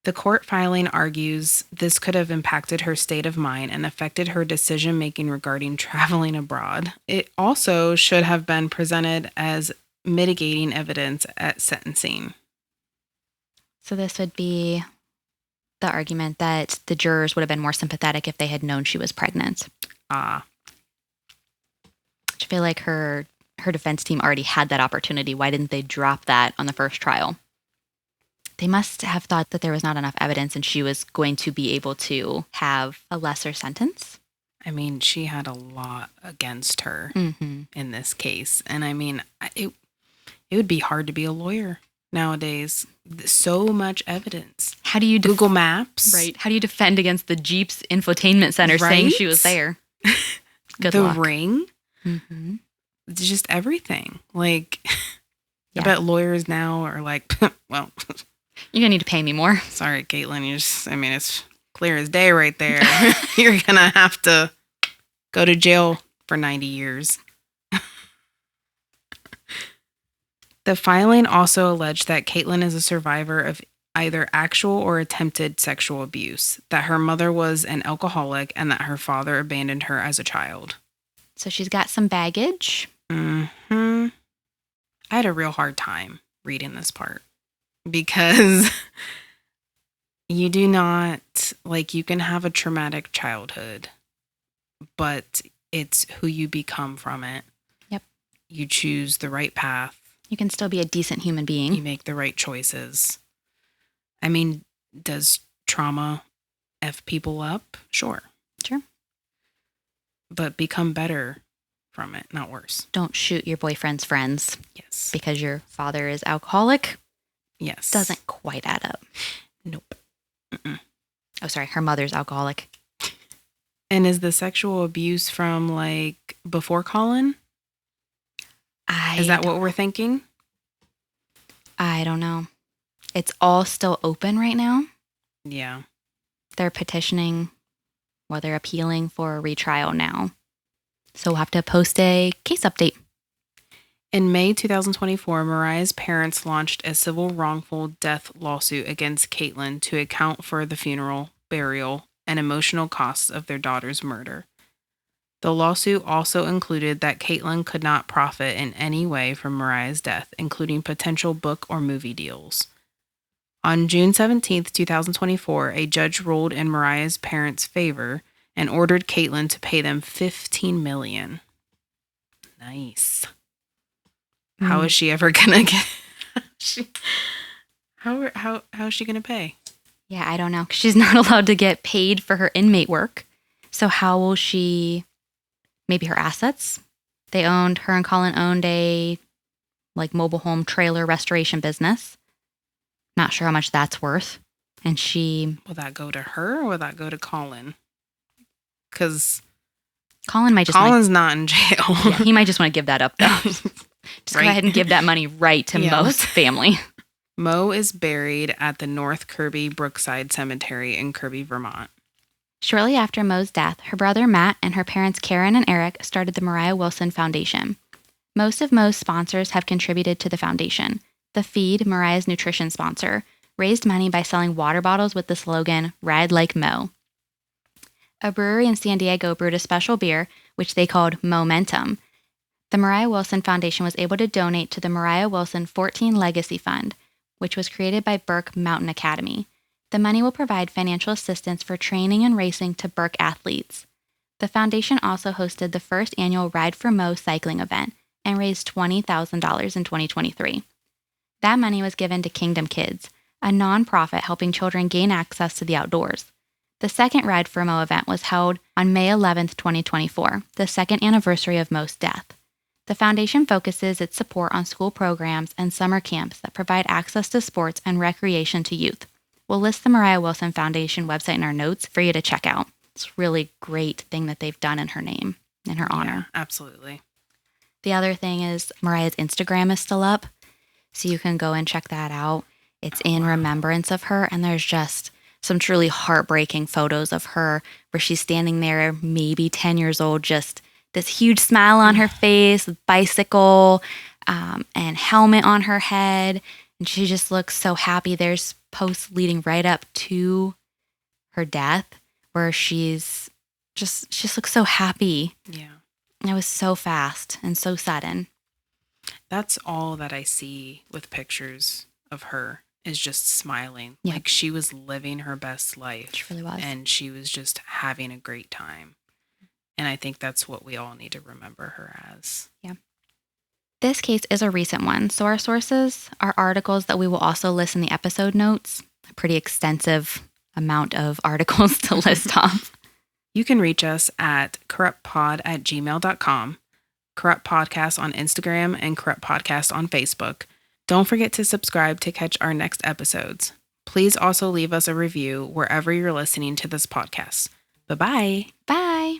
The court filing argues this could have impacted her state of mind and affected her decision-making regarding traveling abroad. It also should have been presented as mitigating evidence at sentencing. So this would be the argument that the jurors would have been more sympathetic if they had known she was pregnant. Ah. I feel like her defense team already had that opportunity. Why didn't they drop that on the first trial? They must have thought that there was not enough evidence and she was going to be able to have a lesser sentence. I mean, she had a lot against her in this case. And I mean, it would be hard to be a lawyer nowadays. So much evidence. How do you Google Maps? Right. How do you defend against the Jeep's infotainment center saying she was there? Good the luck. ring? Mm-hmm. Just everything. Like, Yeah. I bet lawyers now are like, well, you're going to need to pay me more. sorry, Kaitlin. It's clear as day right there. You're going to have to go to jail for 90 years. The filing also alleged that Kaitlin is a survivor of either actual or attempted sexual abuse, that her mother was an alcoholic, and that her father abandoned her as a child. So she's got some baggage. I had a real hard time reading this part because you do not, like, you can have a traumatic childhood, but it's who you become from it. Yep. You choose the right path. You can still be a decent human being. You make the right choices. I mean, does trauma F people up? Sure. Sure. But become better from it, not worse. Don't shoot your boyfriend's friends. Yes. Because your father is alcoholic. Yes. Doesn't quite add up. Nope. Mm-mm. Oh, sorry. Her mother's alcoholic. And is the sexual abuse from, like, before Colin? Is that what we're thinking? I don't know. It's all still open right now. Yeah. They're petitioning, well, they're appealing for a retrial now. So we'll have to post a case update. In May 2024, Moriah's parents launched a civil wrongful death lawsuit against Kaitlin to account for the funeral, burial, and emotional costs of their daughter's murder. The lawsuit also included that Kaitlin could not profit in any way from Moriah's death, including potential book or movie deals. On June 17, 2024, a judge ruled in Moriah's parents' favor and ordered Kaitlin to pay them $15 million. Nice. How is she ever gonna get? How is she gonna pay? Yeah, I don't know. She's not allowed to get paid for her inmate work. So how will she? Maybe her assets. Her and Colin owned a mobile home trailer restoration business. Not sure how much that's worth. And Will that go to her or will that go to Colin? Because Colin's not in jail. Yeah, he might just want to give that up though. Just go ahead and give that money right to Mo's family. Mo is buried at the North Kirby Brookside Cemetery in Kirby, Vermont. Shortly after Mo's death, her brother Matt and her parents Karen and Eric started the Moriah Wilson Foundation. Most of Mo's sponsors have contributed to the foundation. The Feed, Moriah's nutrition sponsor, raised money by selling water bottles with the slogan, "Ride Like Mo." A brewery in San Diego brewed a special beer, which they called Momentum. The Moriah Wilson Foundation was able to donate to the Moriah Wilson 14 Legacy Fund, which was created by Burke Mountain Academy. The money will provide financial assistance for training and racing to Burke athletes. The foundation also hosted the first annual Ride for Mo cycling event and raised $20,000 in 2023. That money was given to Kingdom Kids, a nonprofit helping children gain access to the outdoors. The second Ride for Mo event was held on May 11, 2024, the second anniversary of Mo's death. The foundation focuses its support on school programs and summer camps that provide access to sports and recreation to youth. We'll list the Moriah Wilson Foundation website in our notes for you to check out. It's a really great thing that they've done in her name, in her honor. Yeah, absolutely. The other thing is Moriah's Instagram is still up, so you can go and check that out. It's in remembrance of her, and there's just some truly heartbreaking photos of her where she's standing there, maybe 10 years old, just this huge smile on her face, with bicycle and helmet on her head. And she just looks so happy. There's posts leading right up to her death where she just looks so happy. Yeah. And it was so fast and so sudden. That's all that I see with pictures of her is just smiling. Yeah. Like she was living her best life. She really was. And she was just having a great time. And I think that's what we all need to remember her as. Yeah. This case is a recent one, so our sources are articles that we will also list in the episode notes. A pretty extensive amount of articles to list off. You can reach us at corruptpod@gmail.com, Corrupt Podcast on Instagram, and Corrupt Podcast on Facebook. Don't forget to subscribe to catch our next episodes. Please also leave us a review wherever you're listening to this podcast. Bye-bye. Bye.